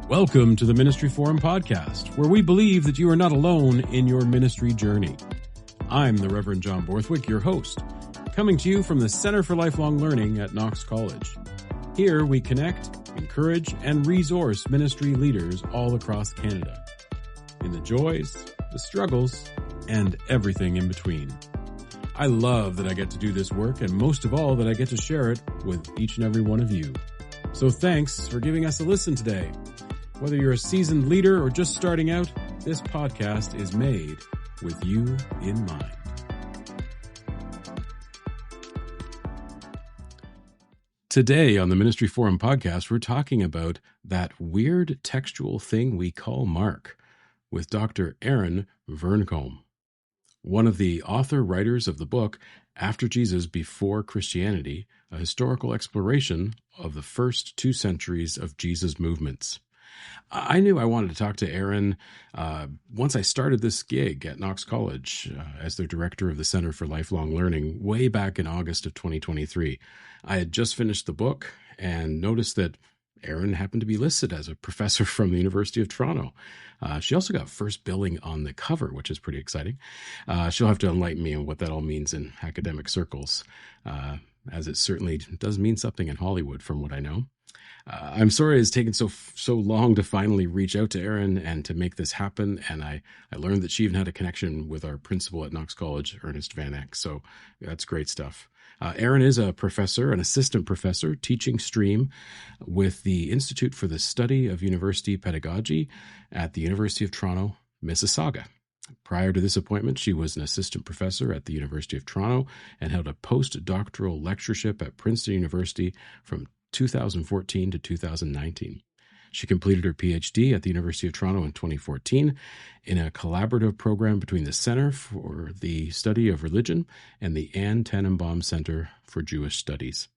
Welcome to the Ministry Forum podcast, where we believe that you are not alone in your ministry journey. I'm the Reverend John Borthwick, your host, coming to you from the Center for Lifelong Learning at Knox College. Here we connect, encourage, and resource ministry leaders all across Canada in the joys, the struggles, and everything in between. I love that I get to do this work, and most of all that I get to share it with each and every one of you. So thanks for giving us a listen today. Whether you're a seasoned leader or just starting out, this podcast is made with you in mind. Today on the Ministry Forum podcast, we're talking about that weird textual thing we call Mark with Dr. Erin Vearncombe, one of the author-writers of the book After Jesus, Before Christianity, a historical exploration of the first 2 centuries of Jesus' movements. I knew I wanted to talk to Erin once I started this gig at Knox College as their director of the Center for Lifelong Learning way back in August of 2023. I had just finished the book and noticed that Erin happened to be listed as a professor from the University of Toronto. She also got first billing on the cover, which is pretty exciting. She'll have to enlighten me on what that all means in academic circles, as it certainly does mean something in Hollywood from what I know. I'm sorry it's taken so long to finally reach out to Erin and to make this happen. And I learned that she even had a connection with our principal at Knox College, Ernest Van Eck. So that's great stuff. Erin is a professor, an assistant professor, teaching stream with the Institute for the Study of University Pedagogy at the University of Toronto, Mississauga. Prior to this appointment, she was an assistant professor at the University of Toronto and held a postdoctoral lectureship at Princeton University from 2014 to 2019. She completed her PhD at the University of Toronto in 2014 in a collaborative program between the Center for the Study of Religion and the Anne Tannenbaum Center for Jewish Studies.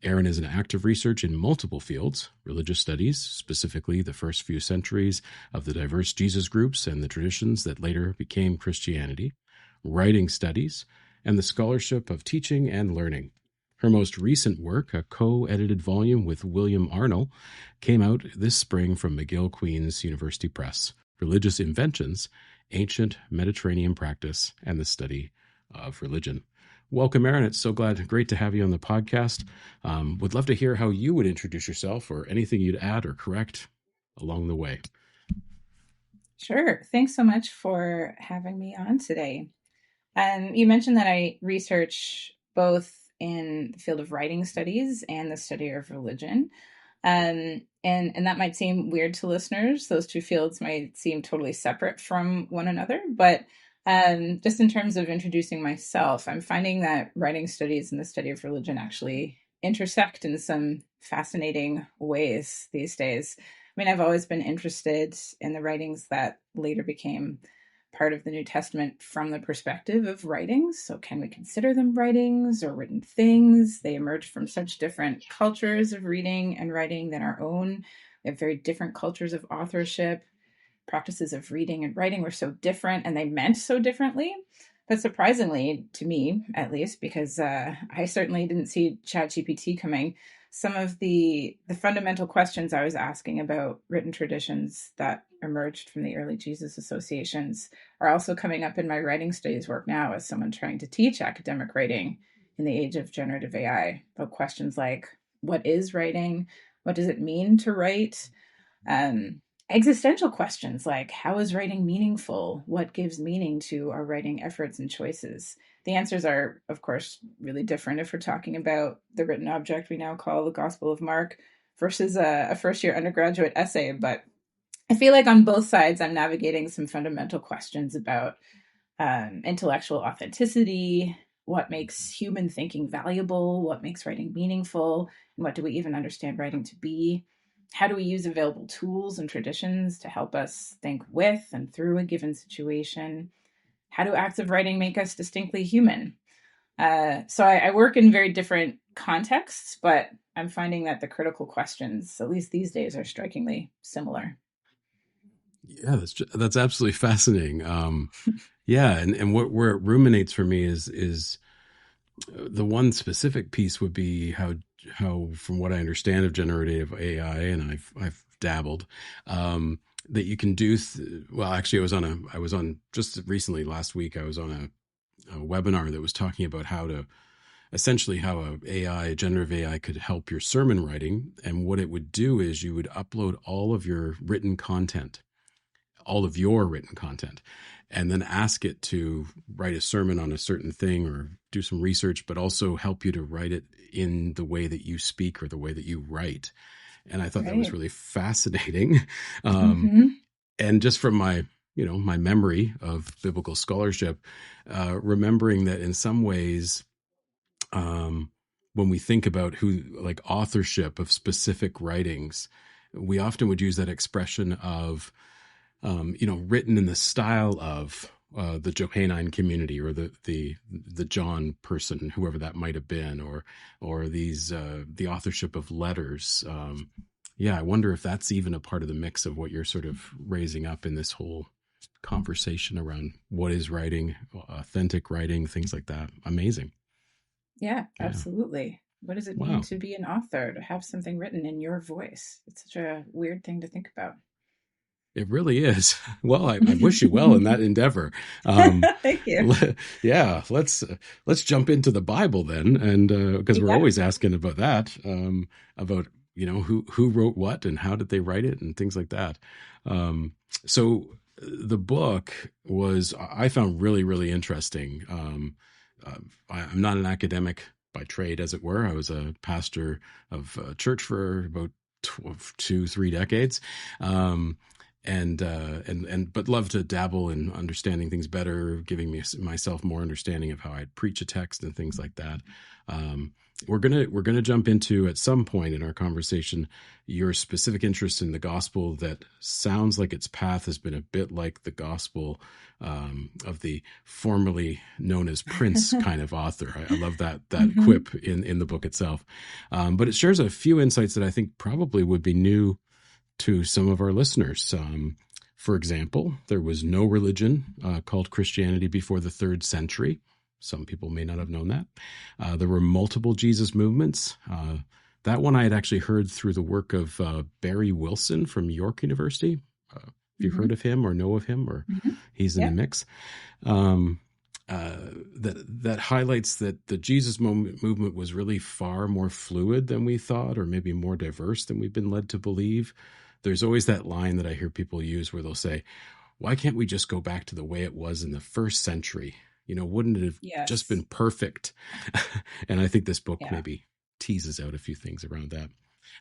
Erin is an active researcher in multiple fields: religious studies, specifically the first few centuries of the diverse Jesus groups and the traditions that later became Christianity, writing studies, and the scholarship of teaching and learning. Her most recent work, a co-edited volume with William Arnold, came out this spring from McGill Queen's University Press, Religious Inventions, Ancient Mediterranean Practice, and the Study of Religion. Welcome, Erin. It's great to have you on the podcast. Would love to hear how you would introduce yourself or anything you'd add or correct along the way. Sure. Thanks so much for having me on today. You mentioned that I research both in the field of writing studies and the study of religion. And that might seem weird to listeners. Those two fields might seem totally separate from one another. But just in terms of introducing myself, I'm finding that writing studies and the study of religion actually intersect in some fascinating ways these days. I mean, I've always been interested in the writings that later became part of the New Testament from the perspective of writings. So can we consider them writings or written things? They emerge from such different cultures of reading and writing than our own. We have very different cultures of authorship. Practices of reading and writing were so different, and they meant so differently. But surprisingly, to me at least, because I certainly didn't see ChatGPT coming, some of the fundamental questions I was asking about written traditions that emerged from the early Jesus associations are also coming up in my writing studies work now as someone trying to teach academic writing in the age of generative AI. About questions like, what is writing? What does it mean to write? Existential questions like, how is writing meaningful? What gives meaning to our writing efforts and choices? The answers are, of course, really different if we're talking about the written object we now call the Gospel of Mark versus a first-year undergraduate essay. But I feel like on both sides, I'm navigating some fundamental questions about intellectual authenticity, what makes human thinking valuable, what makes writing meaningful, and what do we even understand writing to be? How do we use available tools and traditions to help us think with and through a given situation? How do acts of writing make us distinctly human? So I work in very different contexts, but I'm finding that the critical questions, at least these days, are strikingly similar. Yeah, that's absolutely fascinating. Yeah, and where it ruminates for me is The one specific piece would be how from what I understand of generative AI, and I've dabbled, that you can do. Well, actually, I was on just recently last week. I was on a webinar that was talking about how to essentially how a generative AI could help your sermon writing. And what it would do is you would upload all of your written content, and then ask it to write a sermon on a certain thing or do some research, but also help you to write it in the way that you speak or the way that you write. And I thought that was Right. really fascinating. Um, Mm-hmm. and just from my my memory of biblical scholarship, remembering that in some ways, um, when we think about who like authorship of specific writings, we often would use that expression of written in the style of the Johannine community or the John person, whoever that might have been, or these the authorship of letters. Yeah, I wonder if that's even a part of the mix of what you're sort of raising up in this whole conversation around what is writing, authentic writing, things like that. Amazing. Yeah, Yeah. absolutely. What does it mean Wow. to be an author, to have something written in your voice? It's such a weird thing to think about. It really is. Well, I wish you well in that endeavor. Um, Thank you. yeah, let's jump into the Bible then, and because we're Yeah. always asking about that, about who wrote what and how did they write it and things like that. Um, so the book was I found really interesting. Uh, I'm not an academic by trade, as it were. I was a pastor of a church for about 2, 3 decades. Um, and but love to dabble in understanding things better, giving myself more understanding of how I'd preach a text and things like that. Um, we're gonna jump into at some point in our conversation your specific interest in the gospel that sounds like its path has been a bit like the gospel of the formerly known as Prince kind of author. I love that Hmm. quip in the book itself, but it shares a few insights that I think probably would be new to some of our listeners. For example, there was no religion called Christianity before the 3rd century. Some people may not have known that. There were multiple Jesus movements. That one I had actually heard through the work of Barry Wilson from York University. If you've heard Hmm. of him or know of him, or Hmm. he's in the Yeah. mix. Um, that highlights that the Jesus movement was really far more fluid than we thought, or maybe more diverse than we've been led to believe. There's always that line that I hear people use where they'll say, "Why can't we just go back to the way it was in the 1st century? Wouldn't it have just Yes. been perfect?" And I think this book Yeah. maybe teases out a few things around that.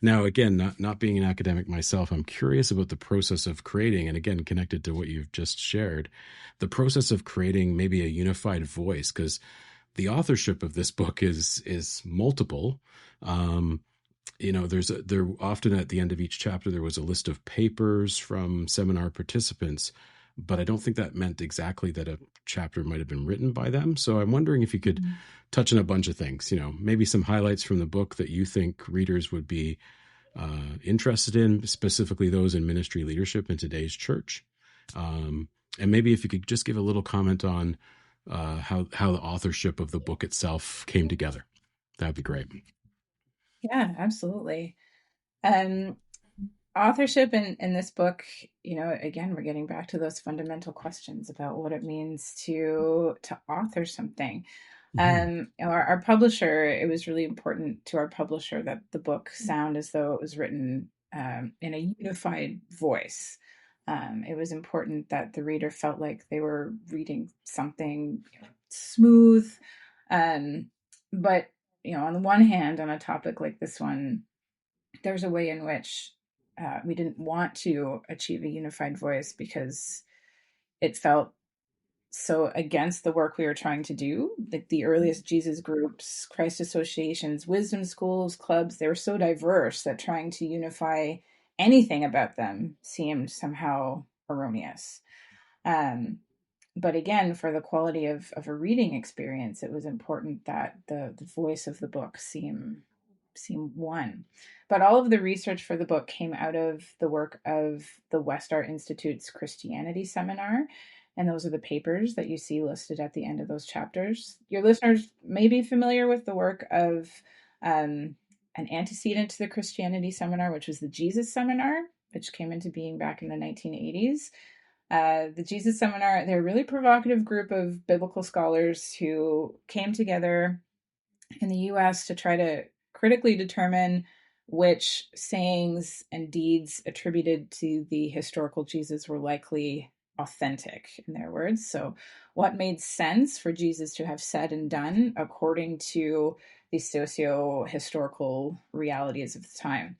Now, again, not being an academic myself, I'm curious about the process of creating, and again, connected to what you've just shared, the process of creating maybe a unified voice, because the authorship of this book is multiple. Um, there often at the end of each chapter there was a list of papers from seminar participants, but I don't think that meant exactly that a chapter might have been written by them. So I'm wondering if you could Mhm. touch on a bunch of things, maybe some highlights from the book that you think readers would be interested in, specifically those in ministry leadership in today's church. Um, and maybe if you could just give a little comment on how the authorship of the book itself came together, that'd be great. Yeah, absolutely. Um, Authorship in this book, again, we're getting back to those fundamental questions about what it means to author something. Mm-hmm. Our publisher, it was really important to our publisher that the book sound as though it was written in a unified voice. It was important that the reader felt like they were reading something smooth. Um, but, on the one hand, on a topic like this one, there's a way in which we didn't want to achieve a unified voice because it felt so against the work we were trying to do. Like the earliest Jesus groups, Christ associations, wisdom schools, clubs, they were so diverse that trying to unify anything about them seemed somehow erroneous. Um, but again, for the quality of a reading experience, it was important that the voice of the book seem one. But all of the research for the book came out of the work of the West Art Institute's Christianity seminar. And those are the papers that you see listed at the end of those chapters. Your listeners may be familiar with the work of an antecedent to the Christianity Seminar, which was the Jesus Seminar, which came into being back in the 1980s. The Jesus Seminar, they're a really provocative group of biblical scholars who came together in the US to try to critically determine which sayings and deeds attributed to the historical Jesus were likely authentic, in their words. So, what made sense for Jesus to have said and done according to the socio-historical realities of the time.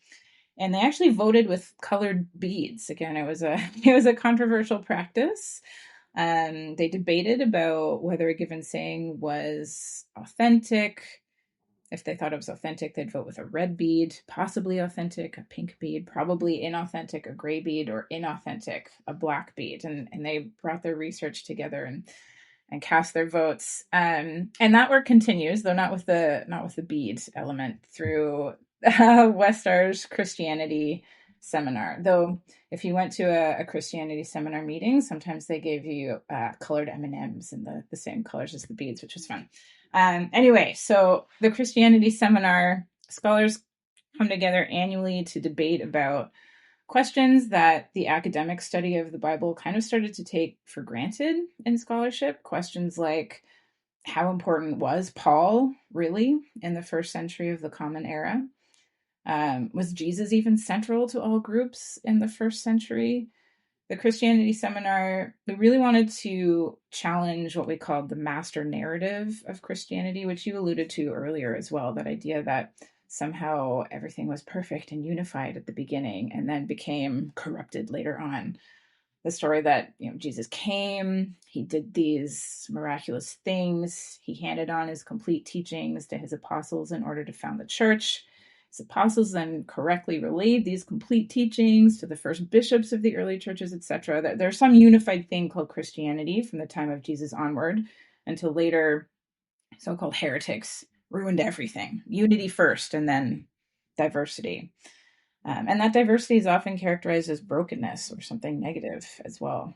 And they actually voted with colored beads. Again, it was a controversial practice. They debated about whether a given saying was authentic. If they thought it was authentic, they'd vote with a red bead, possibly authentic, a pink bead, probably inauthentic, a gray bead, or inauthentic, a black bead. And they brought their research together and cast their votes. And that work continues, though not with the bead element, through Westar's Christianity Seminar. Though if you went to a Christianity Seminar meeting, sometimes they gave you colored M&Ms in the same colors as the beads, which was fun. Anyway, so the Christianity Seminar, scholars come together annually to debate about questions that the academic study of the Bible kind of started to take for granted in scholarship. Questions like, how important was Paul really in the first century of the Common Era? Was Jesus even central to all groups in the first century? The Christianity Seminar, we really wanted to challenge what we called the master narrative of Christianity, which you alluded to earlier as well, that idea that somehow everything was perfect and unified at the beginning and then became corrupted later on. The story that Jesus came, he did these miraculous things, he handed on his complete teachings to his apostles in order to found the church. His apostles then correctly relayed these complete teachings to the first bishops of the early churches, etc. There's some unified thing called Christianity from the time of Jesus onward until later so-called heretics ruined everything. Unity first and then diversity. And that diversity is often characterized as brokenness or something negative as well.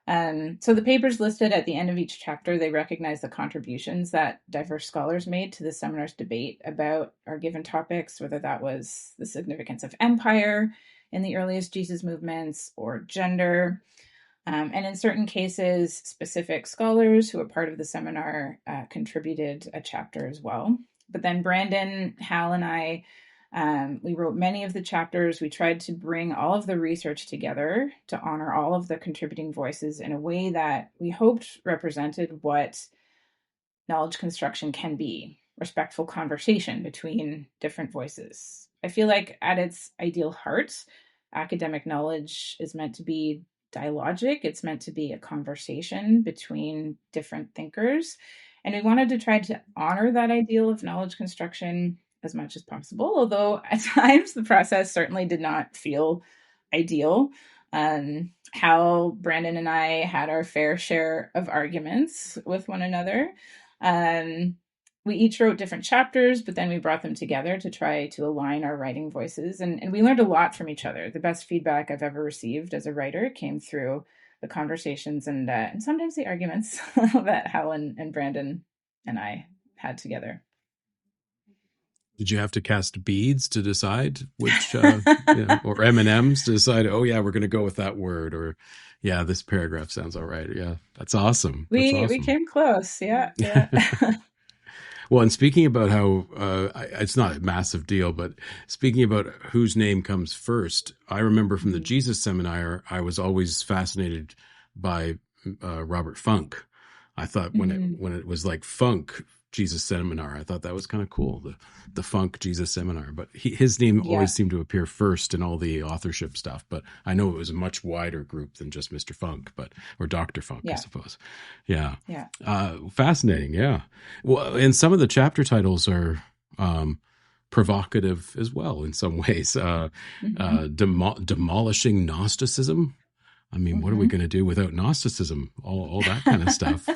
So the papers listed at the end of each chapter, they recognize the contributions that diverse scholars made to the seminar's debate about our given topics, whether that was the significance of empire in the earliest Jesus movements or gender. And in certain cases, specific scholars who were part of the seminar contributed a chapter as well. But then Brandon, Hal, and I, we wrote many of the chapters. We tried to bring all of the research together to honor all of the contributing voices in a way that we hoped represented what knowledge construction can be: respectful conversation between different voices. I feel like at its ideal heart, academic knowledge is meant to be dialogic. It's meant to be a conversation between different thinkers. And we wanted to try to honor that ideal of knowledge construction as much as possible, although at times the process certainly did not feel ideal. Hal, Brandon, and I had our fair share of arguments with one another. We each wrote different chapters, but then we brought them together to try to align our writing voices. And we learned a lot from each other. The best feedback I've ever received as a writer came through the conversations and sometimes the arguments that Hal and Brandon and I had together. Did you have to cast beads to decide which, or M&Ms to decide, oh yeah, we're going to go with that word, or yeah, this paragraph sounds all right. Yeah, that's awesome. We came close. Yeah. Well, and speaking about how it's not a massive deal, but speaking about whose name comes first, I remember from the Jesus Seminar, I was always fascinated by Robert Funk. I thought when it was like Funk Jesus Seminar, I thought that was kind of cool, the Funk Jesus Seminar. But his name always seemed to appear first in all the authorship stuff. But I know it was a much wider group than just Mr. Funk, or Dr. Funk, I suppose. Yeah. Fascinating. Yeah. Well, and some of the chapter titles are provocative as well in some ways. Demolishing Gnosticism. I mean, what are we going to do without Gnosticism? All that kind of stuff.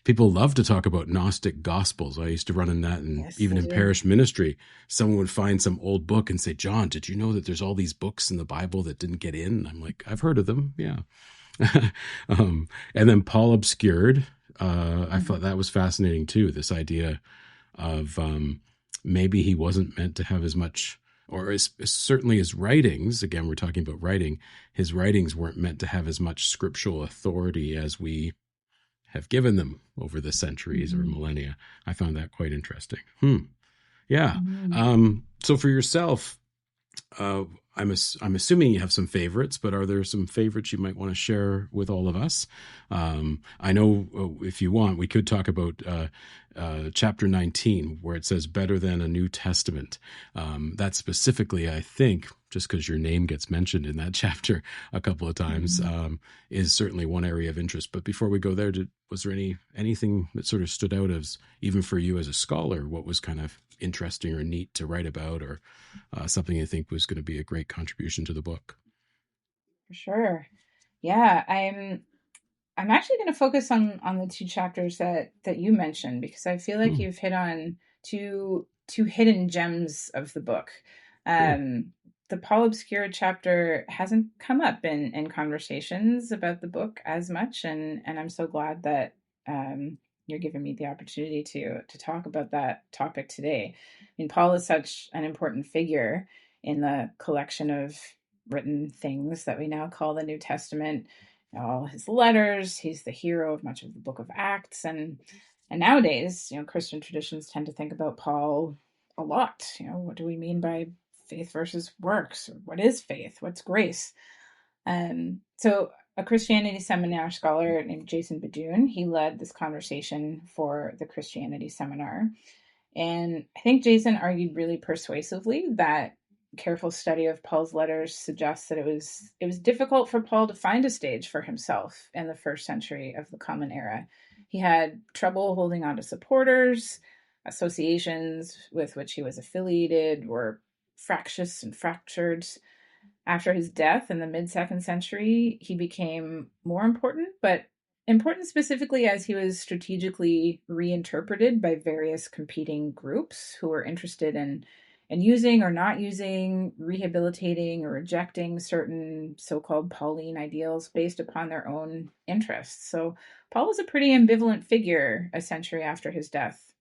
People love to talk about Gnostic gospels. I used to run in that, and even in parish ministry, someone would find some old book and say, "John, did you know that there's all these books in the Bible that didn't get in?" I'm like, "I've heard of them, yeah." And then Paul obscured. I thought Mhm. that was fascinating too. This idea of maybe he wasn't meant to have as much, or certainly his writings. Again, we're talking about writing. His writings weren't meant to have as much scriptural authority as we have given them over the centuries or Mhm. millennia. I found that quite interesting. Yeah. Mhm. So for yourself, uh, I'm assuming you have some favorites, but are there some favorites you might want to share with all of us? I know if you want, we could talk about chapter 19, where it says better than a New Testament. That specifically, I think, just because your name gets mentioned in that chapter a couple of times, Mhm. is certainly one area of interest. But before we go there, was there anything that sort of stood out as, even for you as a scholar, what was kind of interesting or neat to write about, or something you think was going to be a great contribution to the book? For sure. Yeah, I'm actually going to focus on the two chapters that you mentioned, because I feel like Hmm, you've hit on two hidden gems of the book. cool. Um, the Paul Obscura chapter hasn't come up in conversations about the book as much, and I'm so glad that you're giving me the opportunity to talk about that topic today. I mean, Paul is such an important figure in the collection of written things that we now call the New Testament, all his letters. He's the hero of much of the book of Acts. And nowadays, Christian traditions tend to think about Paul a lot. What do we mean by faith versus works? Or what is faith? What's grace? So a Christianity seminar scholar named Jason Badun, he led this conversation for the Christianity seminar. And I think Jason argued really persuasively that careful study of Paul's letters suggests that it was difficult for Paul to find a stage for himself in the first century of the Common Era. He had trouble holding on to supporters. Associations with which he was affiliated were fractious and fractured. After his death in the mid second century, he became more important, but important specifically as he was strategically reinterpreted by various competing groups who were interested in using or not using, rehabilitating or rejecting certain so-called Pauline ideals based upon their own interests. So Paul was a pretty ambivalent figure a century after his death.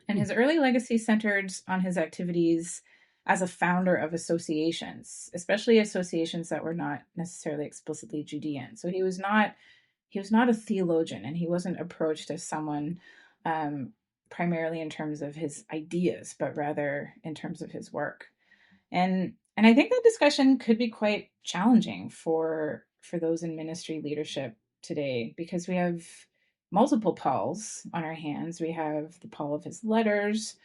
And Hmm. his early legacy centered on his activities as a founder of associations, especially associations that were not necessarily explicitly Judean. So he was not a theologian, and he wasn't approached as someone primarily in terms of his ideas, but rather in terms of his work. And I think that discussion could be quite challenging for those in ministry leadership today, because we have multiple Pauls on our hands. We have the Paul of his letters,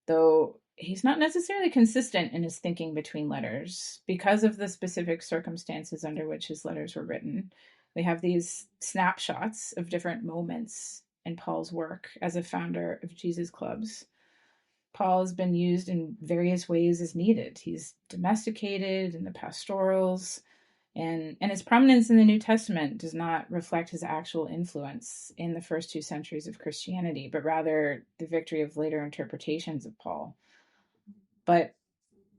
though he's not necessarily consistent in his thinking between letters because of the specific circumstances under which his letters were written. We have these snapshots of different moments in Paul's work as a founder of Jesus clubs. Paul has been used in various ways as needed. He's domesticated in the pastorals, and his prominence in the New Testament does not reflect his actual influence in the first 2 centuries of Christianity, but rather the victory of later interpretations of Paul. But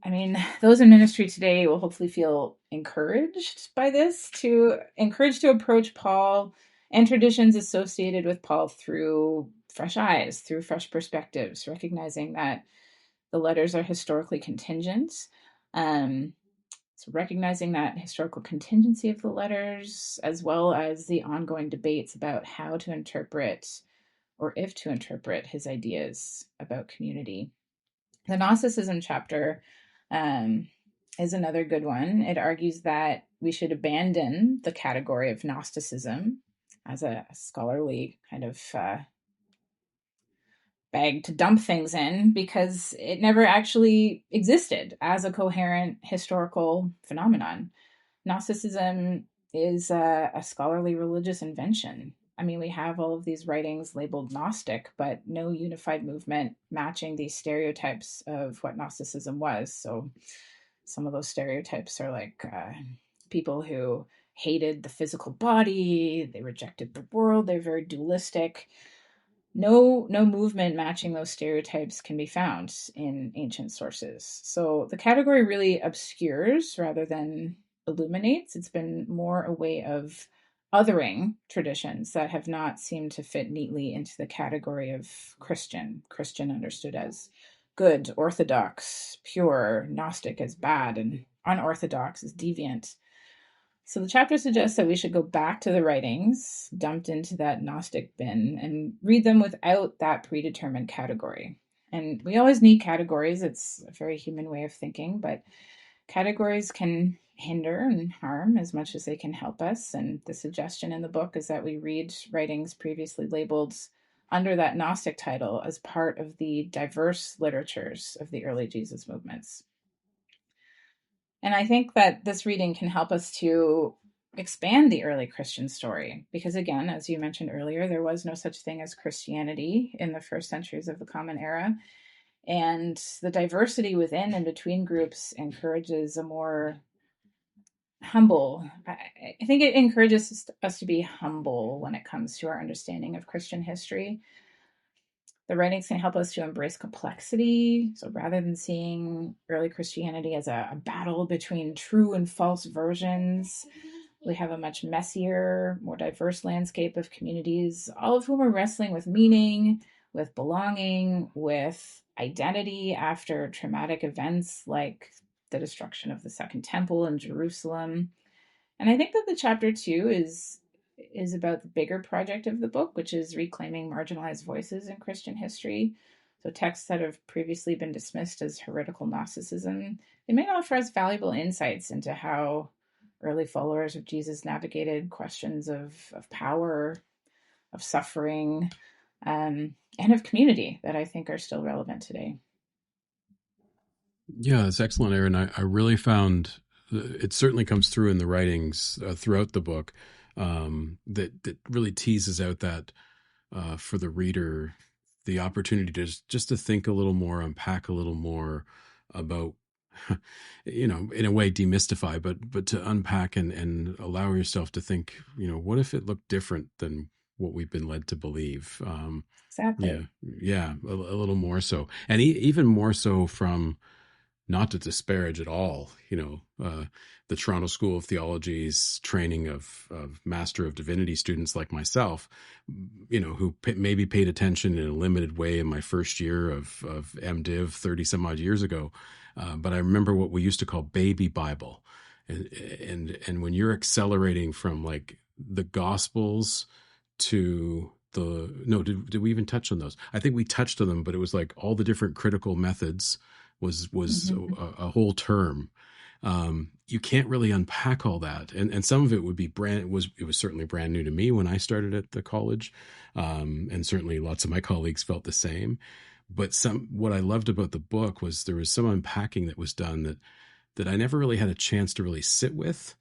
I mean, those in ministry today will hopefully feel encouraged by this, to encouraged to approach Paul and traditions associated with Paul through fresh eyes, through fresh perspectives, recognizing that the letters are historically contingent. Um, so recognizing that historical contingency of the letters, as well as the ongoing debates about how to interpret, or if to interpret, his ideas about community. The Gnosticism chapter um, is another good one. It argues that we should abandon the category of Gnosticism as a scholarly kind of bag to dump things in, because it never actually existed as a coherent historical phenomenon. Gnosticism is a scholarly religious invention. I mean, we have all of these writings labeled Gnostic, but no unified movement matching these stereotypes of what Gnosticism was. So some of those stereotypes are like people who hated the physical body, they rejected the world, they're very dualistic. No movement matching those stereotypes can be found in ancient sources. So the category really obscures rather than illuminates. It's been more a way of othering traditions that have not seemed to fit neatly into the category of Christian. Christian understood as good, orthodox, pure, Gnostic as bad, and unorthodox as deviant. So the chapter suggests that we should go back to the writings dumped into that Gnostic bin and read them without that predetermined category. And we always need categories. It's a very human way of thinking, but categories can hinder and harm as much as they can help us. And the suggestion in the book is that we read writings previously labeled under that Gnostic title as part of the diverse literatures of the early Jesus movements. And I think that this reading can help us to expand the early Christian story, because again, as you mentioned earlier, there was no such thing as Christianity in the first centuries of the Common Era. And the diversity within and between groups encourages a more humble, I think it encourages us to be humble when it comes to our understanding of Christian history. The writings can help us to embrace complexity. So rather than seeing early Christianity as a battle between true and false versions, we have a much messier, more diverse landscape of communities, all of whom are wrestling with meaning, with belonging, with identity after traumatic events like the destruction of the Second Temple in Jerusalem. And I think that the chapter 2 is about the bigger project of the book, which is reclaiming marginalized voices in Christian history. So texts that have previously been dismissed as heretical Gnosticism, they may offer us valuable insights into how early followers of Jesus navigated questions of power, of suffering, and of community that I think are still relevant today. Yeah, that's excellent, Erin. I really found it certainly comes through in the writings throughout the book, that really teases out that for the reader the opportunity to just to think a little more, unpack a little more about, in a way demystify, but to unpack and allow yourself to think, what if it looked different than what we've been led to believe? Yeah, Exactly. yeah, a little more so, and even more so from, not to disparage at all, the Toronto School of Theology's training of Master of Divinity students like myself, who maybe paid attention in a limited way in my first year of MDiv 30 some odd years ago. But I remember what we used to call baby Bible. And when you're accelerating from like the Gospels to did we even touch on those? I think we touched on them, but it was like all the different critical methods was Mm-hmm. a whole term. You can't really unpack all that, and some of it would be it was certainly brand new to me when I started at the college, and certainly lots of my colleagues felt the same. But what I loved about the book was there was some unpacking that was done that I never really had a chance to really sit with.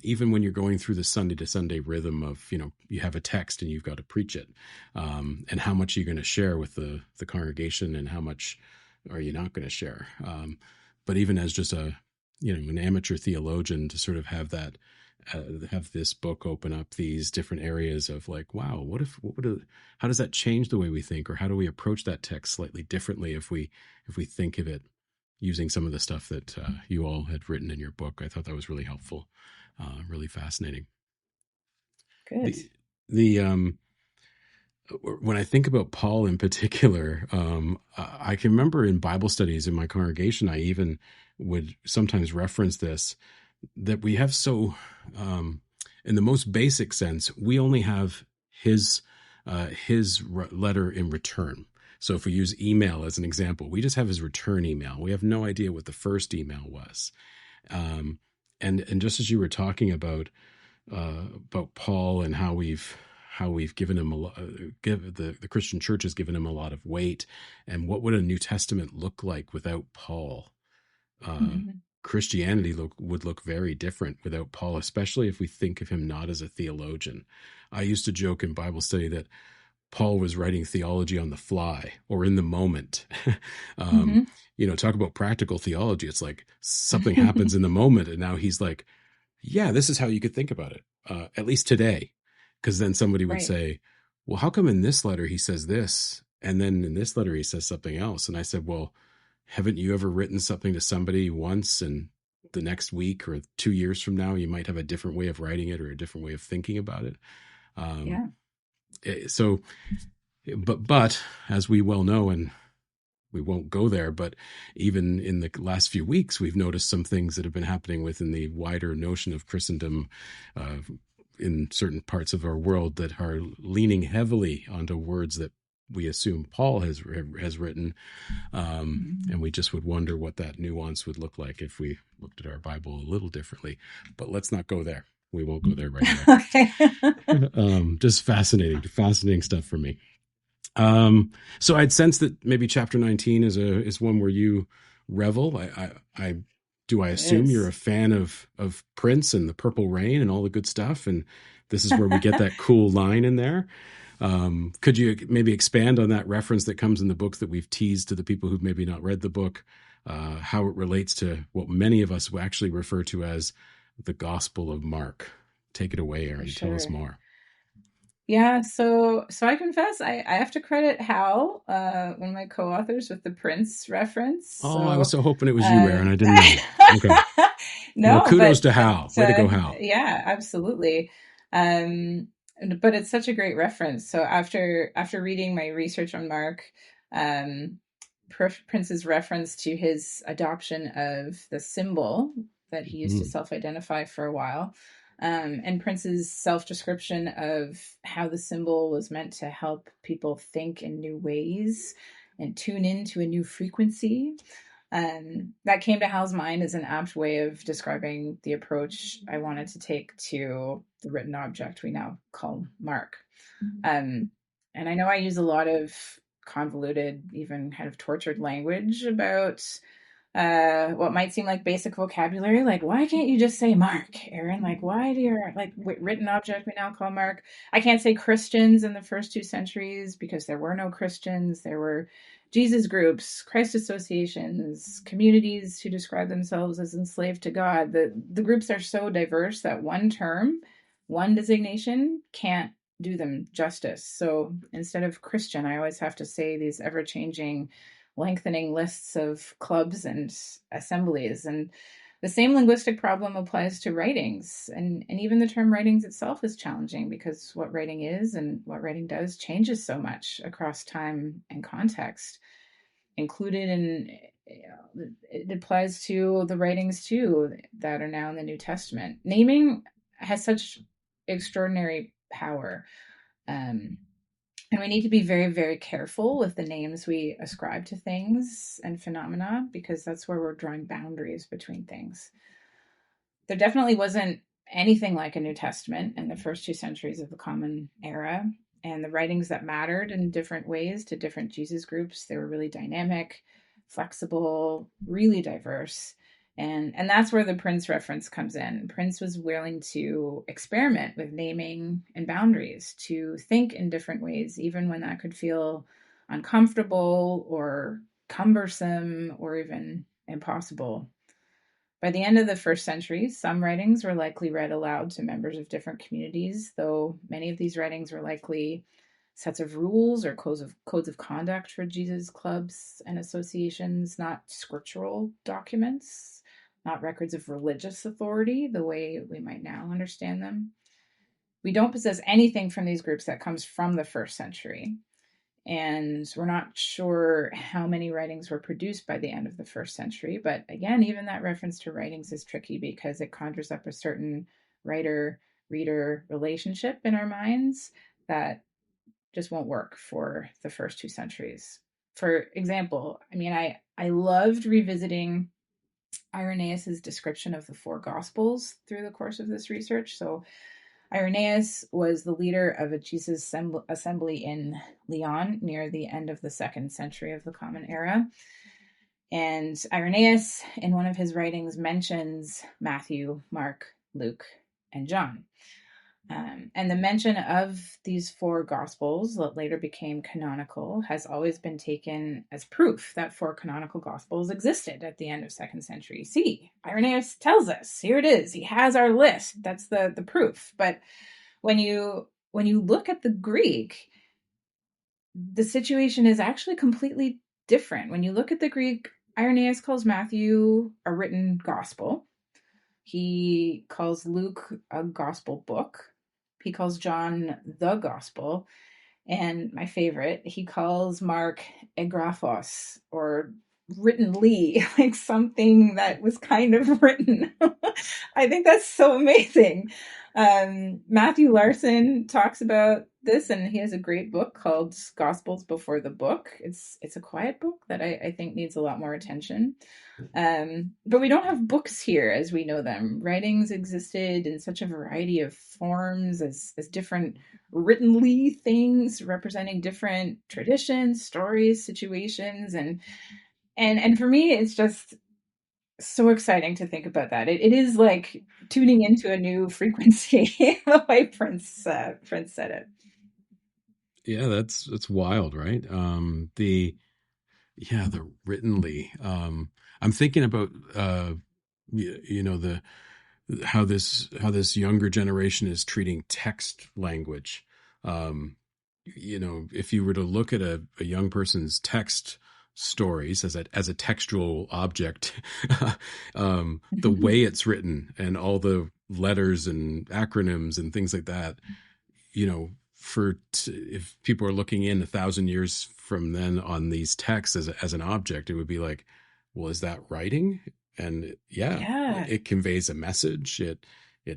Even when you're going through the Sunday to Sunday rhythm of, you have a text and you've got to preach it, and how much are you going to share with the congregation and how much are you not going to share? But even as just an amateur theologian, to sort of have that, have this book open up these different areas of like, wow, how does that change the way we think, or how do we approach that text slightly differently if we think of it using some of the stuff that you all had written in your book? I thought that was really helpful, really fascinating. Good. The when I think about Paul in particular, I can remember in Bible studies in my congregation, I even would sometimes reference this, that we have in the most basic sense, we only have his letter in return. So if we use email as an example, we just have his return email. We have no idea what the first email was. And just as you were talking about Paul and how we've given him the Christian church has given him a lot of weight, and what would a New Testament look like without Paul? Mm-hmm. Christianity would look very different without Paul, especially if we think of him not as a theologian. I used to joke in Bible study that Paul was writing theology on the fly or in the moment. um, Mm-hmm. Talk about practical theology. It's like something happens in the moment, and now he's like, yeah, this is how you could think about it, at least today. Because then somebody would Right. say, well, how come in this letter he says this, and then in this letter he says something else? And I said, well, haven't you ever written something to somebody once and the next week or 2 years from now, you might have a different way of writing it or a different way of thinking about it. Yeah. So, but as we well know, and we won't go there, but even in the last few weeks, we've noticed some things that have been happening within the wider notion of Christendom in certain parts of our world that are leaning heavily onto words that we assume Paul has written. And we just would wonder what that nuance would look like if we looked at our Bible a little differently. But let's not go there. We won't go there right now. Okay. Just fascinating stuff for me. So I'd sense that maybe chapter 19 is one where you revel. I assume you're a fan of Prince and the Purple Rain and all the good stuff, and this is where we get that cool line in there. Could you maybe expand on that reference that comes in the book that we've teased to the people who've maybe not read the book, how it relates to what many of us actually refer to as the Gospel of Mark? Take it away, Erin. Sure. Tell us more. Yeah, so I confess I have to credit Hal, one of my co-authors, with the Prince reference. Oh, I was so hoping it was you, Erin. I didn't know. Okay. No, well, kudos to Hal. Way to go, Hal. Yeah, absolutely. But it's such a great reference. So after reading my research on Mark, Prince's reference to his adoption of the symbol that he used to self-identify for a while, and Prince's self-description of how the symbol was meant to help people think in new ways and tune into a new frequency. That came to Hal's mind as an apt way of describing the approach I wanted to take to the written object we now call Mark. And I know I use a lot of convoluted, even kind of tortured language about what might seem like basic vocabulary, like why can't you just say Mark, Erin? Like why do your written object we now call Mark? I can't say Christians in the first 2 centuries because there were no Christians. There were Jesus groups, Christ associations, communities who describe themselves as enslaved to God. The groups are so diverse that one term, one designation can't do them justice. So instead of Christian, I always have to say these ever-changing, lengthening lists of clubs and assemblies. And the same linguistic problem applies to writings. And even the term writings itself is challenging because what writing is and what writing does changes so much across time and context. Included in, it applies to the writings too that are now in the New Testament. Naming has such extraordinary power. And we need to be very, very careful with the names we ascribe to things and phenomena, because that's where we're drawing boundaries between things. There definitely wasn't anything like a New Testament in the first 2 centuries of the Common Era. And the writings that mattered in different ways to different Jesus groups, they were really dynamic, flexible, really diverse. And that's where the Prince reference comes in. Prince was willing to experiment with naming and boundaries, to think in different ways, even when that could feel uncomfortable or cumbersome or even impossible. By the end of the first century, some writings were likely read aloud to members of different communities, though many of these writings were likely sets of rules or codes of conduct for Jesus clubs and associations, not scriptural documents, not records of religious authority the way we might now understand them. We don't possess anything from these groups that comes from the first century. And we're not sure how many writings were produced by the end of the first century. But again, even that reference to writings is tricky because it conjures up a certain writer-reader relationship in our minds that just won't work for the first 2 centuries. For example, I loved revisiting Irenaeus's description of the 4 Gospels through the course of this research. So Irenaeus was the leader of a Jesus assembly in Lyon near the end of the 2nd century of the Common Era. And Irenaeus, in one of his writings, mentions Matthew, Mark, Luke, and John. And the mention of these 4 Gospels that later became canonical has always been taken as proof that 4 canonical Gospels existed at the end of 2nd century. See, Irenaeus tells us, here it is. He has our list. That's the proof. But when you look at the Greek, the situation is actually completely different. When you look at the Greek, Irenaeus calls Matthew a written gospel. He calls Luke a gospel book. He calls John the gospel. And my favorite, he calls Mark egraphos, or writtenly, like something that was kind of written. I think that's so amazing. Matthew Larson talks about this, and he has a great book called Gospels Before the Book. It's a quiet book that I think needs a lot more attention. But we don't have books here as we know them. Writings existed in such a variety of forms as different writtenly things representing different traditions, stories, situations, and for me, it's just so exciting to think about that. It is like tuning into a new frequency, the way Prince said it. Yeah, that's wild, right? The writtenly. I'm thinking about the how this younger generation is treating text language. If you were to look at a young person's text stories as a textual object, the way it's written and all the letters and acronyms and things like that, if people are looking in 1,000 years from then on these texts as an object, it would be like, well, is that writing? And yeah, Yeah. it conveys a message. It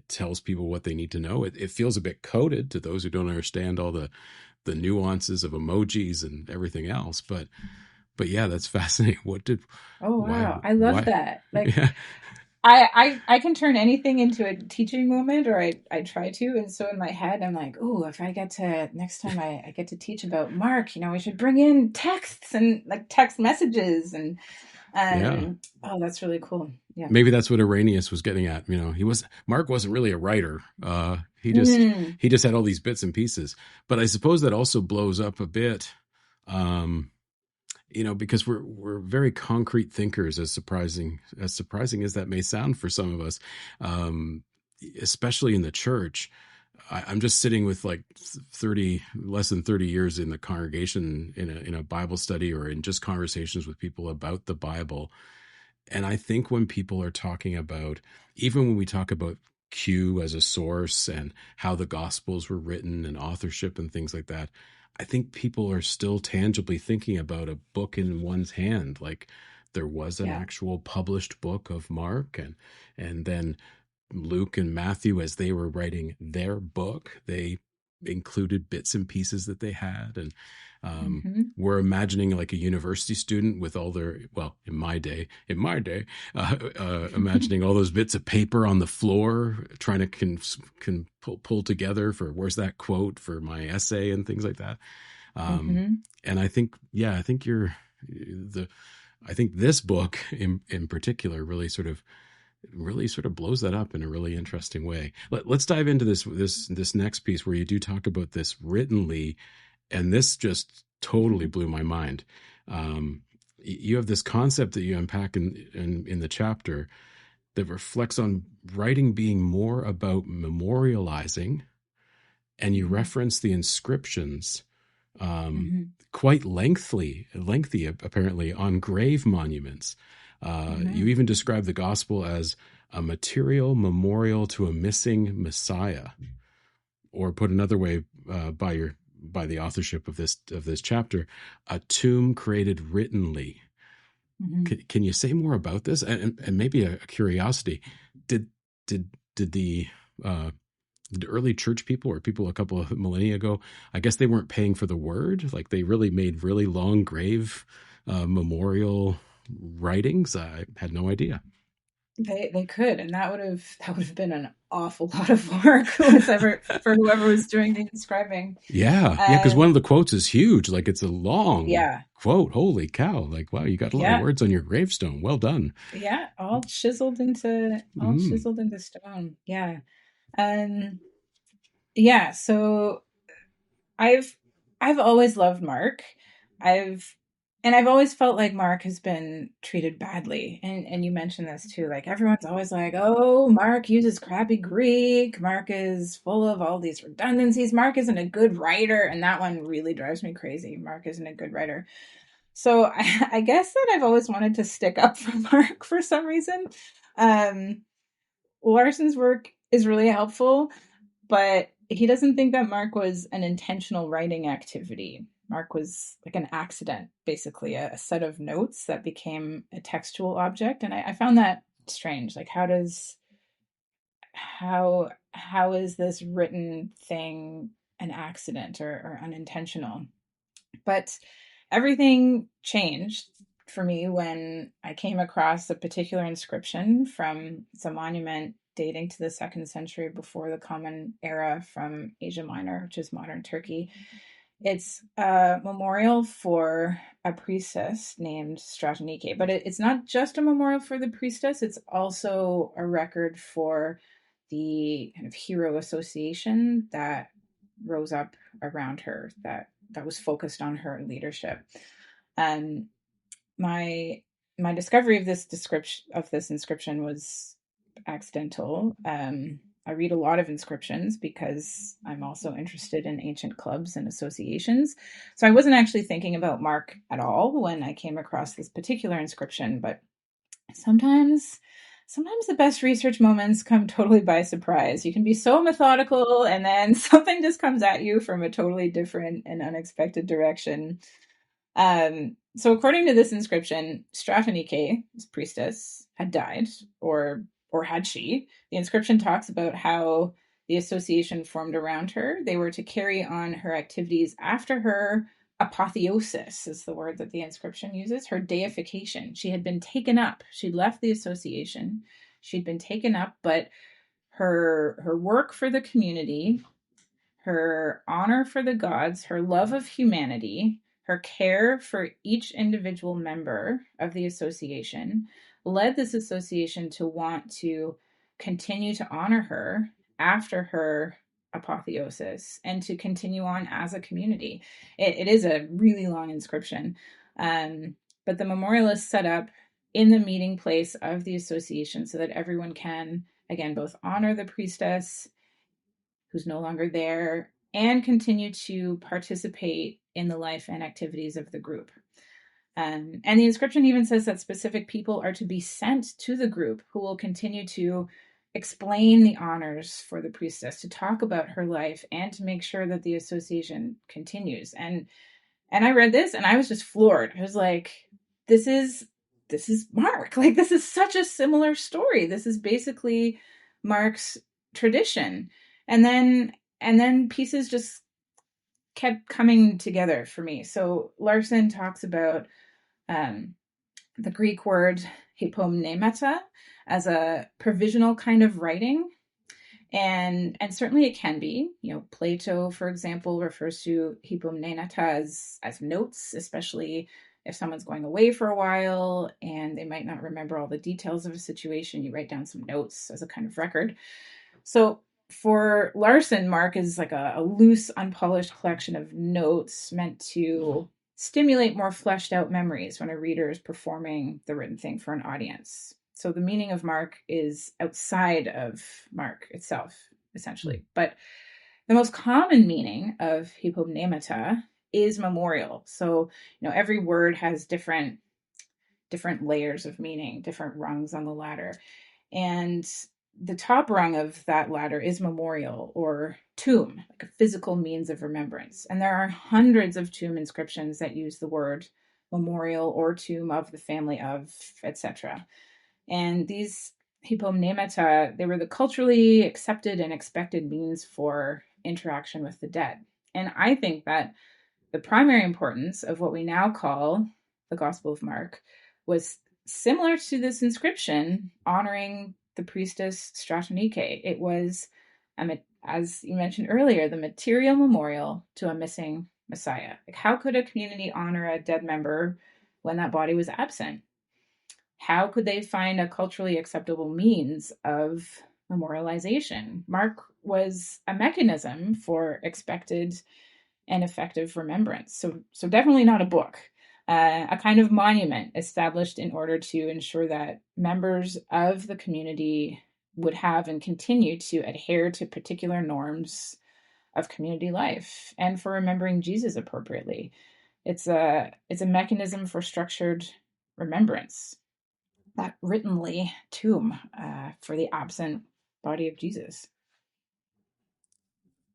tells people what they need to know. It feels a bit coded to those who don't understand all the nuances of emojis and everything else. But yeah, that's fascinating. Oh Why, wow. I love why? that. Like Yeah, I can turn anything into a teaching moment, or I try to. And so in my head, I'm like, oh, if I get to next time I get to teach about Mark, we should bring in texts and like text messages yeah. oh, that's really cool. Yeah. Maybe that's what Arrhenius was getting at. Mark wasn't really a writer. He just Mm, he just had all these bits and pieces. But I suppose that also blows up a bit, um, because we're very concrete thinkers. As surprising as that may sound for some of us, um, especially in the church. I'm just sitting with like less than 30 years in the congregation in a Bible study or in just conversations with people about the Bible. And I think when people are talking about, even when we talk about Q as a source and how the Gospels were written and authorship and things like that, I think people are still tangibly thinking about a book in one's hand. Like there was an yeah. actual published book of Mark, and then Luke and Matthew, as they were writing their book, they included bits and pieces that they had. And Hmm. we're imagining like a university student with all their, well, imagining all those bits of paper on the floor, trying to can pull together for where's that quote for my essay and things like that. Hmm. And I think, yeah, I think this book in particular really sort of blows that up in a really interesting way. Let's dive into this next piece where you do talk about this writtenly, and this just totally blew my mind. You have this concept that you unpack in the chapter that reflects on writing being more about memorializing, and you Hmm. reference the inscriptions um, Hmm. quite lengthy apparently on grave monuments. You Hmm. even describe the gospel as a material memorial to a missing Messiah, or put another way, by the authorship of this chapter, a tomb created writtenly. Hmm. Can you say more about this? And maybe a curiosity: did did did uh, the early church people, or people a couple of millennia ago, I guess they weren't paying for the word. Like they really made really long grave memorial writings. I had no idea. They could, and that would have been an awful lot of work whoever for whoever was doing the inscribing. Yeah, because one of Um, the quotes is huge. Like it's a long yeah, quote. Holy cow! Like wow, you got a lot of yeah, words on your gravestone. Well done. yeah, all Mm. chiseled into stone. Yeah. Um, yeah, so I've I've always loved Mark. I've I've always felt like Mark has been treated badly. And you mentioned this too. Like everyone's always like, "Oh, Mark uses crappy Greek. Mark is full of all these redundancies. Mark isn't a good writer." And that one really drives me crazy. Mark isn't a good writer. So I guess that I've always wanted to stick up for Mark for some reason. Um Larson's work is really helpful, but he doesn't think that Mark was an intentional writing activity. Mark was like an accident, basically, a set of notes that became a textual object. And I found that strange. Like, how is this written thing an accident or unintentional? But everything changed for me when I came across a particular inscription from it's a monument dating to the 2nd century before the Common Era from Asia Minor, which is modern Turkey. It's a memorial for a priestess named Stratonike, but it's not just a memorial for the priestess, it's also a record for the kind of hero association that rose up around her, that was focused on her leadership. And my my discovery of this inscription was accidental. I read a lot of inscriptions because I'm also interested in ancient clubs and associations. So I wasn't actually thinking about Mark at all when I came across this particular inscription, but sometimes the best research moments come totally by surprise. You can be so methodical and then something just comes at you from a totally different and unexpected direction. So according to this inscription, Stratonike, this priestess, had died, or had she? The inscription talks about how the association formed around her. They were to carry on her activities after her apotheosis, is the word that the inscription uses, her deification. She had been taken up. She'd left the association. She'd been taken up, but her work for the community, her honor for the gods, her love of humanity, her care for each individual member of the association led this association to want to continue to honor her after her apotheosis and to continue on as a community. It is a really long inscription, but the memorial is set up in the meeting place of the association so that everyone can, again, both honor the priestess who's no longer there and continue to participate in the life and activities of the group. And the inscription even says that specific people are to be sent to the group who will continue to explain the honors for the priestess, to talk about her life, and to make sure that the association continues. And I read this and I was just floored. I was like, this is Mark. Like, this is such a similar story. This is basically Mark's tradition. And then pieces just kept coming together for me. So Larson talks about the Greek word hypomnemata as a provisional kind of writing. And certainly it can be. Plato, for example, refers to hypomnemata as notes, especially if someone's going away for a while and they might not remember all the details of a situation. You write down some notes as a kind of record. So for Larson, Mark is like a loose, unpolished collection of notes meant to stimulate more fleshed out memories when a reader is performing the written thing for an audience. So the meaning of Mark is outside of Mark itself, essentially. But the most common meaning of hypomnemata is memorial. So, every word has different layers of meaning, different rungs on the ladder. And the top rung of that ladder is memorial or tomb, like a physical means of remembrance. And there are hundreds of tomb inscriptions that use the word memorial or tomb of the family of, etc. And these hypomnemata, they were the culturally accepted and expected means for interaction with the dead. And I think that the primary importance of what we now call the Gospel of Mark was similar to this inscription honoring the priestess Stratonike. It was, as you mentioned earlier, the material memorial to a missing Messiah. Like, how could a community honor a dead member when that body was absent? How could they find a culturally acceptable means of memorialization? Mark was a mechanism for expected and effective remembrance. So definitely not a book, a kind of monument established in order to ensure that members of the community would have and continue to adhere to particular norms of community life and for remembering Jesus appropriately. It's a mechanism for structured remembrance, that writtenly tomb for the absent body of Jesus.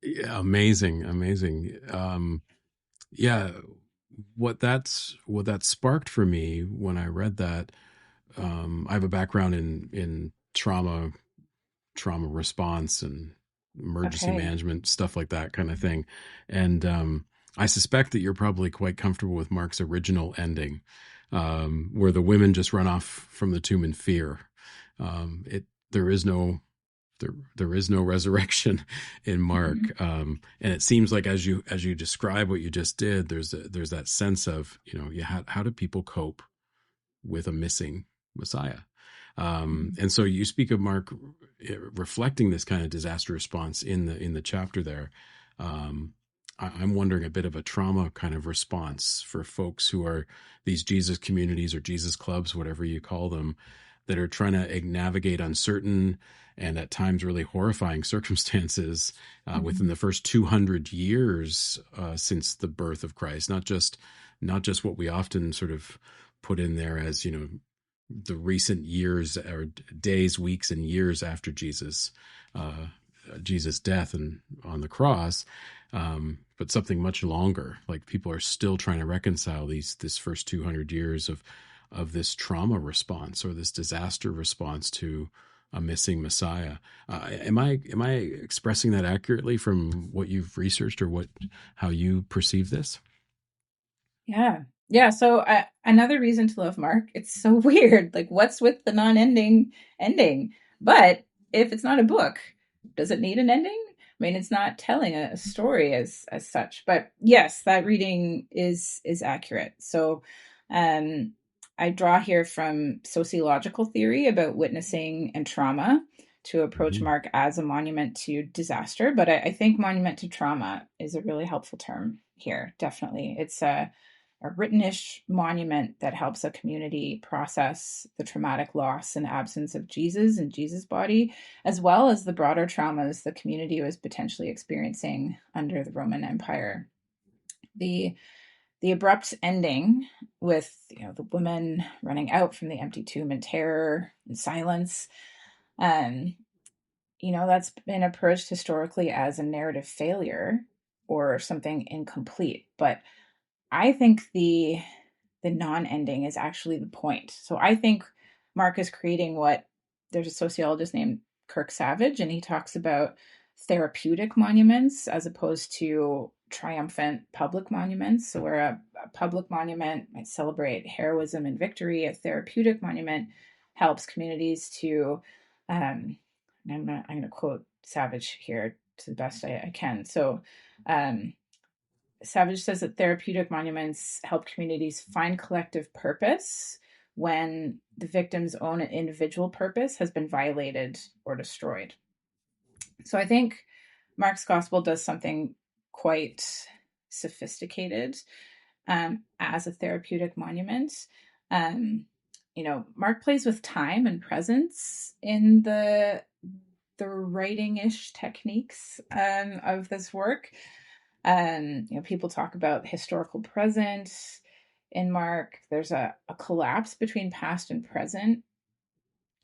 Yeah, amazing, amazing. Yeah, what that sparked for me when I read that. I have a background in trauma response and emergency Okay. management, stuff like that kind of thing. And I suspect that you're probably quite comfortable with Mark's original ending, where the women just run off from the tomb in fear. It there is no there is no resurrection in Mm-hmm. Mark, and it seems like as you describe what you just did, there's that sense of, you know, how do people cope with a missing Messiah? Mm-hmm. And so you speak of Mark reflecting this kind of disaster response in the chapter there. Um, I'm wondering a bit of a trauma kind of response for folks who are these Jesus communities or Jesus clubs, whatever you call them, that are trying to navigate uncertain and at times really horrifying circumstances within Mm-hmm. the first 200 years since the birth of Christ. Not just what we often sort of put in there as, you know, the recent years or days, weeks, and years after uh, Jesus' death and on the cross, but something much longer. Like people are still trying to reconcile this first 200 years of this trauma response or this disaster response to a missing Messiah. Am I expressing that accurately from what you've researched or how you perceive this? Yeah. Yeah. So another reason to love Mark, it's so weird. Like, what's with the non-ending ending? But if it's not a book, does it need an ending? I mean, it's not telling a story as such. But yes, that reading is accurate. So um I draw here from sociological theory about witnessing and trauma to approach Mm-hmm. Mark as a monument to disaster. But I think monument to trauma is a really helpful term here. Definitely. It's a writtenish monument that helps a community process the traumatic loss and absence of Jesus and Jesus' body, as well as the broader traumas the community was potentially experiencing under the Roman Empire. The the abrupt ending with, you know, the women running out from the empty tomb in terror and silence, um, you know, that's been approached historically as a narrative failure or something incomplete. But I think the non-ending is actually the point. So I think Mark is creating what, there's a sociologist named Kirk Savage, and he talks about therapeutic monuments as opposed to triumphant public monuments. So where a public monument might celebrate heroism and victory, a therapeutic monument helps communities to I'm going to quote Savage here to the best I can. So um, Savage says that therapeutic monuments help communities find collective purpose when the victim's own individual purpose has been violated or destroyed. So I think Mark's gospel does something quite sophisticated as a therapeutic monument. Um, you know, Mark plays with time and presence in the writing-ish techniques of this work. You know, people talk about historical present in Mark. There's a collapse between past and present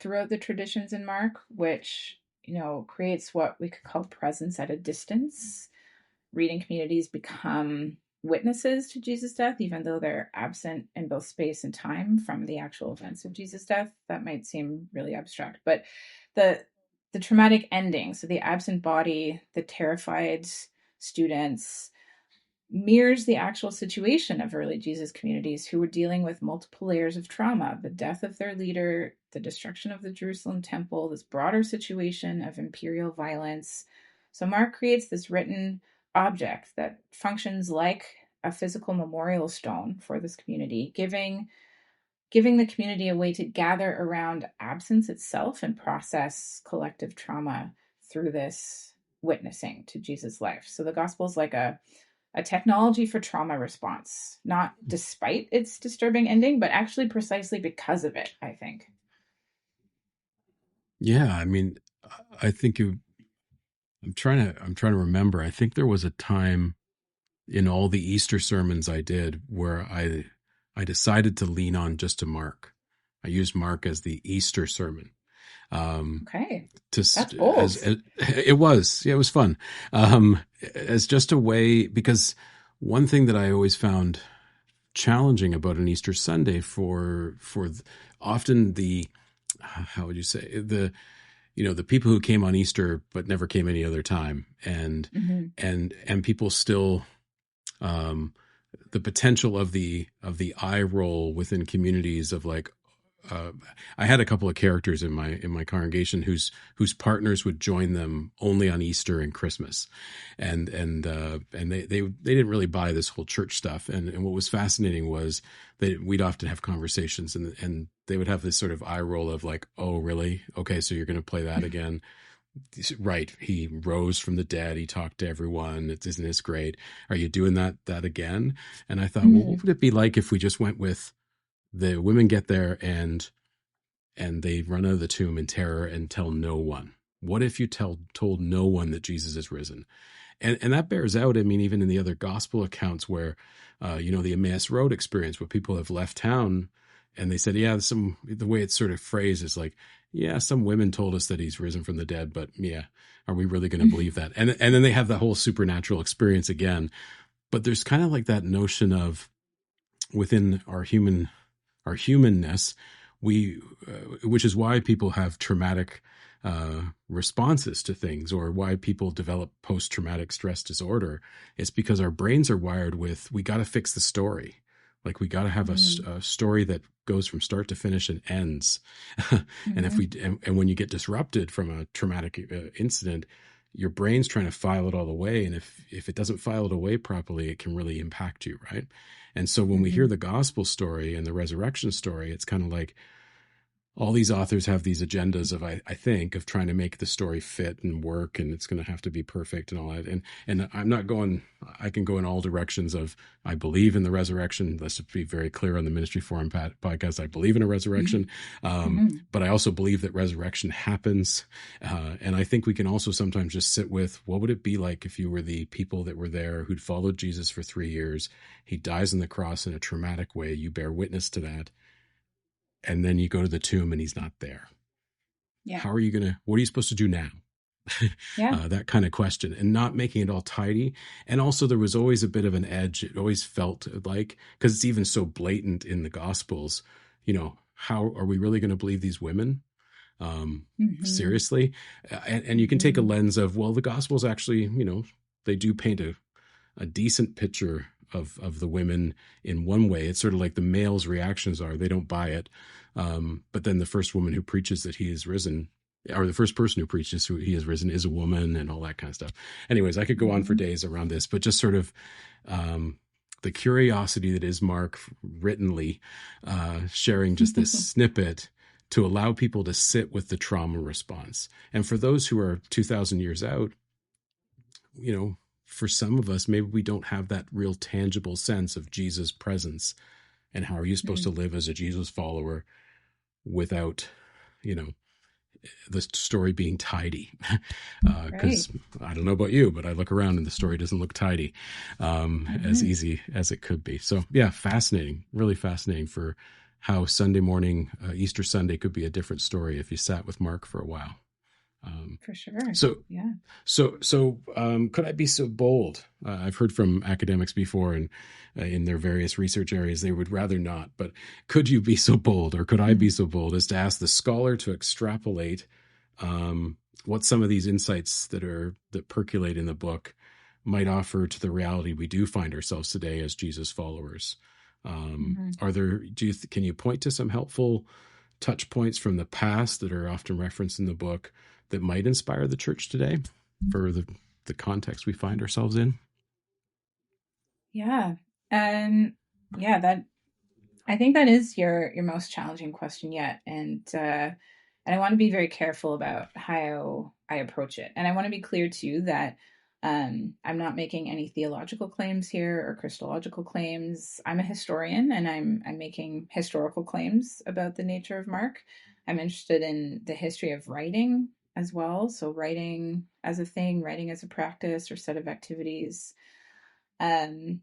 throughout the traditions in Mark, which, you know, creates what we could call presence at a distance. Reading communities become witnesses to Jesus' death, even though they're absent in both space and time from the actual events of Jesus' death. That might seem really abstract, but the the traumatic ending, so the absent body, the terrified students, mirrors the actual situation of early Jesus communities who were dealing with multiple layers of trauma: the death of their leader, the destruction of the Jerusalem temple, this broader situation of imperial violence. So Mark creates this written object that functions like a physical memorial stone for this community, giving the community a way to gather around absence itself and process collective trauma through this witnessing to Jesus' life. So the gospel is like a technology for trauma response, not despite its disturbing ending, but actually precisely because of it, I think. Yeah, I mean, I think I'm trying to remember. I think there was a time in all the Easter sermons I did where I decided to lean on just to Mark. I used Mark as the Easter sermon. Okay. To That's bold. as it was, yeah, it was fun, as just a way, because one thing that I always found challenging about an Easter Sunday for often the, how would you say, the people who came on Easter but never came any other time, Mm-hmm. and people still, um, the potential of the eye roll within communities of like, uh, I had a couple of characters in my congregation whose partners would join them only on Easter and Christmas, and they didn't really buy this whole church stuff. And what was fascinating was that we'd often have conversations, and they would have this sort of eye roll of like, oh really? Okay, so you're going to play that again? Right. He rose from the dead. He talked to everyone. Isn't this great? Are you doing that again? And I thought, well, Mm-hmm. what would it be like if we just went with the women get there and they run out of the tomb in terror and tell no one? What if you told no one that Jesus is risen? And that bears out. I mean, even in the other gospel accounts where, the Emmaus Road experience, where people have left town and they said, yeah, the way it's sort of phrased is like, yeah, some women told us that he's risen from the dead, but yeah, are we really going to believe that? And then they have the whole supernatural experience again. But there's kind of like that notion of, within our humanness, we, which is why people have traumatic responses to things, or why people develop post-traumatic stress disorder. It's because our brains are wired with, we got to fix the story. Like, we got to have a story that goes from start to finish and ends. And if Mm-hmm. we and when you get disrupted from a traumatic incident, your brain's trying to file it all away, and if it doesn't file it away properly, it can really impact you, right? And so when we hear Mm-hmm. the gospel story and the resurrection story, it's kind of like, all these authors have these agendas of, I think, of trying to make the story fit and work, and it's going to have to be perfect and all that. And I'm not going. I can go in all directions of, I believe in the resurrection. Let's be very clear on the Ministry Forum podcast. I believe in a resurrection, Mm-hmm. but I also believe that resurrection happens. And I think we can also sometimes just sit with, what would it be like if you were the people that were there who'd followed Jesus for 3 years? He dies on the cross in a traumatic way. You bear witness to that, and then you go to the tomb and he's not there. Yeah. What are you supposed to do now? Yeah. That kind of question, and not making it all tidy. And also, there was always a bit of an edge. It always felt like, because it's even so blatant in the Gospels, how are we really going to believe these women? Mm-hmm. Seriously? And you can take a Mm-hmm. lens of, well, the Gospels actually, they do paint a decent picture of the women in one way. It's sort of like the male's reactions are, they don't buy it. But then the first woman who preaches that he is risen, or the first person who preaches who he is risen, is a woman, and all that kind of stuff. Anyways, I could go on for Mm-hmm. days around this, but just sort of, the curiosity that is Mark writtenly, sharing just this snippet to allow people to sit with the trauma response. And for those who are 2,000 years out, for some of us, maybe we don't have that real tangible sense of Jesus' presence. And how are you supposed to live as a Jesus follower without, you know, the story being tidy? Right. Because I don't know about you, but I look around and the story doesn't look tidy, as Mm-hmm. easy as it could be. So yeah, fascinating, really fascinating, for how Sunday morning, Easter Sunday, could be a different story if you sat with Mark for a while. Um, For sure. so Yeah. could I be so bold? I've heard from academics before, and in their various research areas, they would rather not. But could you be so bold, or could I be Mm-hmm. so bold as to ask the scholar to extrapolate, um, what some of these insights that percolate in the book might offer to the reality we do find ourselves today as Jesus followers? Mm-hmm. Are there? Can you point to some helpful touch points from the past that are often referenced in the book that might inspire the church today for the context we find ourselves in? Yeah. And yeah, that I think that is your most challenging question yet. And I want to be very careful about how I approach it. And I want to be clear too that I'm not making any theological claims here or Christological claims. I'm a historian, and I'm making historical claims about the nature of Mark. I'm interested in the history of writing as well. So writing as a thing, writing as a practice or set of activities. Um,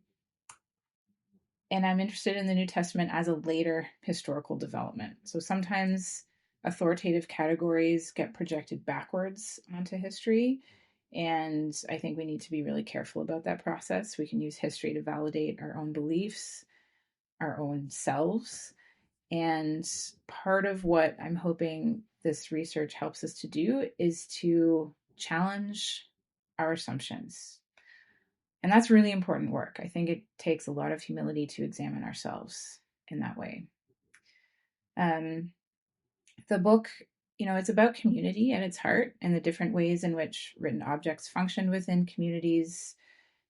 and I'm interested in the New Testament as a later historical development. So sometimes authoritative categories get projected backwards onto history. And I think we need to be really careful about that process. We can use history to validate our own beliefs, our own selves. And part of what I'm hoping this research helps us to do is to challenge our assumptions. And that's really important work. I think it takes a lot of humility to examine ourselves in that way. The book, it's about community at its heart and the different ways in which written objects function within communities.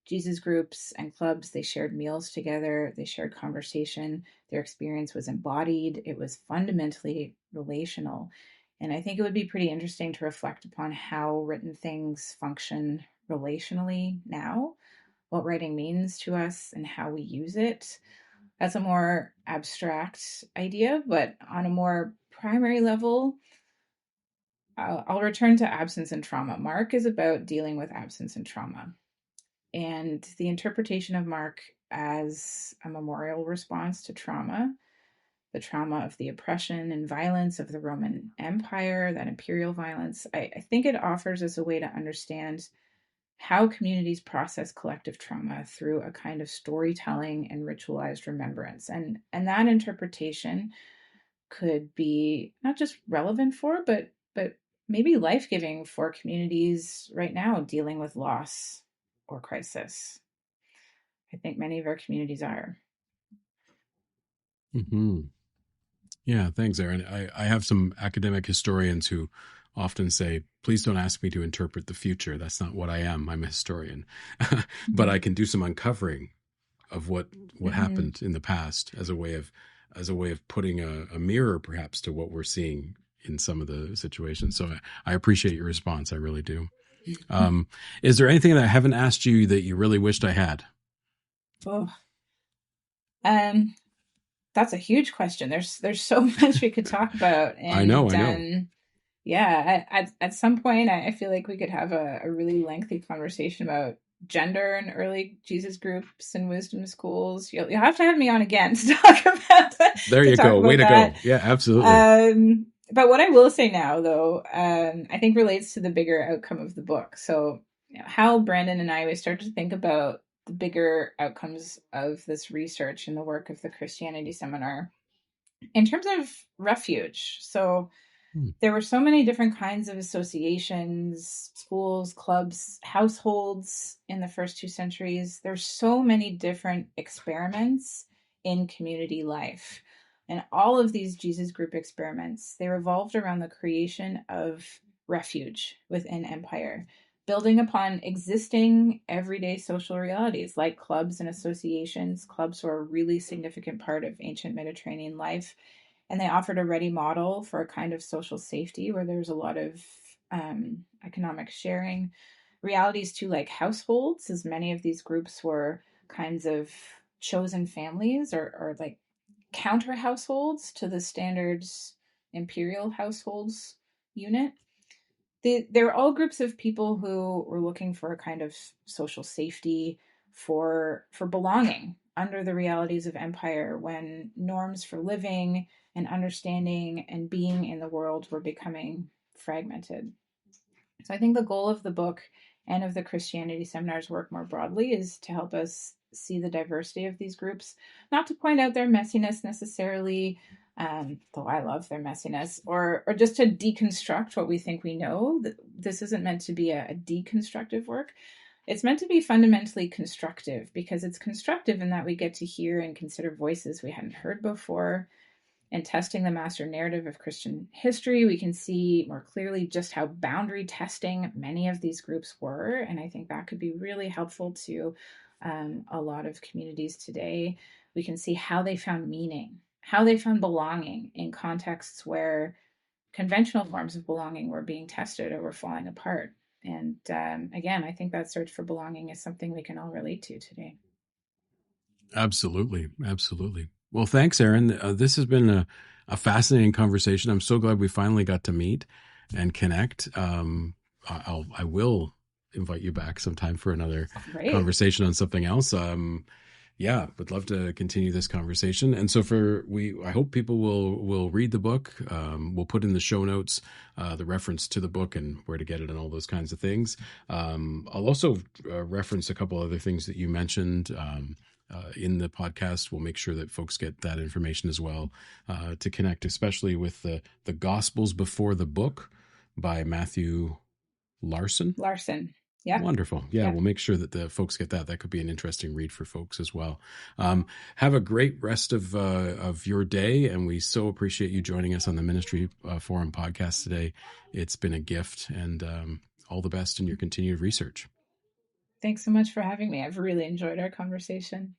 Jesus groups and clubs, they shared meals together, they shared conversation, their experience was embodied, it was fundamentally relational. And I think it would be pretty interesting to reflect upon how written things function relationally now, what writing means to us, and how we use it. That's a more abstract idea, but on a more primary level, I'll return to absence and trauma. Mark is about dealing with absence and trauma. And the interpretation of Mark as a memorial response to trauma, the trauma of the oppression and violence of the Roman Empire, that imperial violence, I think it offers us a way to understand how communities process collective trauma through a kind of storytelling and ritualized remembrance. And that interpretation could be not just relevant for, but maybe life-giving for communities right now dealing with loss or crisis. I think many of our communities are. Mm-hmm. Yeah, thanks, Erin. I have some academic historians who often say, please don't ask me to interpret the future. That's not what I am. I'm a historian. But I can do some uncovering of what happened in the past as a way of putting a mirror perhaps to what we're seeing in some of the situations. So I appreciate your response. I really do. Is there anything that I haven't asked you that you really wished I had? Oh, that's a huge question. There's so much we could talk about. And I know. Yeah, at some point, I feel like we could have a really lengthy conversation about gender and early Jesus groups and wisdom schools. You'll have to have me on again to talk about that. There you go. Way to go. Yeah, absolutely. But what I will say now, though, I think relates to the bigger outcome of the book. So, how Brandon and I, we started to think about the bigger outcomes of this research and the work of the Christianity Seminar in terms of refuge. So, there were so many different kinds of associations, schools, clubs, households in the first 2 centuries. There's so many different experiments in community life. And all of these Jesus group experiments, they revolved around the creation of refuge within empire, building upon existing everyday social realities like clubs and associations. Clubs were a really significant part of ancient Mediterranean life, and they offered a ready model for a kind of social safety where there's a lot of economic sharing. Realities too, like households, as many of these groups were kinds of chosen families or like counter households to the standards imperial households unit. They were all groups of people who were looking for a kind of social safety, for belonging under the realities of empire, when norms for living and understanding and being in the world were becoming fragmented. So I think the goal of the book and of the Christianity Seminar's work more broadly is to help us see the diversity of these groups, not to point out their messiness necessarily, though I love their messiness, or just to deconstruct what we think we know. This isn't meant to be a deconstructive work. It's meant to be fundamentally constructive, because it's constructive in that we get to hear and consider voices we hadn't heard before. And testing the master narrative of Christian history, we can see more clearly just how boundary testing many of these groups were. And I think that could be really helpful to a lot of communities today. We can see how they found meaning, how they found belonging in contexts where conventional forms of belonging were being tested or were falling apart. And again, I think that search for belonging is something we can all relate to today. Absolutely. Well, thanks, Erin. This has been a fascinating conversation. I'm so glad we finally got to meet and connect. I will invite you back sometime for another conversation on something else. Yeah, would love to continue this conversation. And so I hope people will read the book. We'll put in the show notes the reference to the book and where to get it and all those kinds of things. I'll also reference a couple other things that you mentioned in the podcast. We'll make sure that folks get that information as well to connect, especially with the Gospels Before the Book by Matthew Larson. Yeah. Wonderful. Yeah, we'll make sure that the folks get that. That could be an interesting read for folks as well. Have a great rest of your day, and we so appreciate you joining us on the Ministry Forum podcast today. It's been a gift, and all the best in your continued research. Thanks so much for having me. I've really enjoyed our conversation.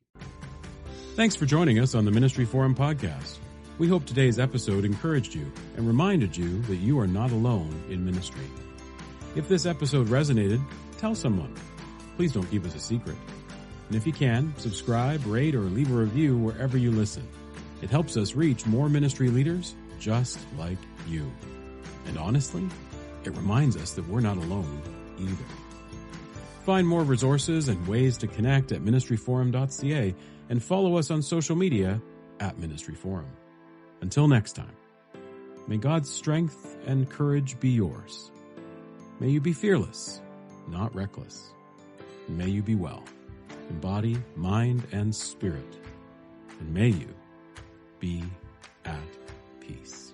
Thanks for joining us on the Ministry Forum podcast. We hope today's episode encouraged you and reminded you that you are not alone in ministry. If this episode resonated, tell someone. Please don't keep us a secret. And if you can, subscribe, rate, or leave a review wherever you listen. It helps us reach more ministry leaders just like you. And honestly, it reminds us that we're not alone either. Find more resources and ways to connect at ministryforum.ca and follow us on social media at Ministry Forum. Until next time, may God's strength and courage be yours. May you be fearless, not reckless. May you be well in body, mind, and spirit. And may you be at peace.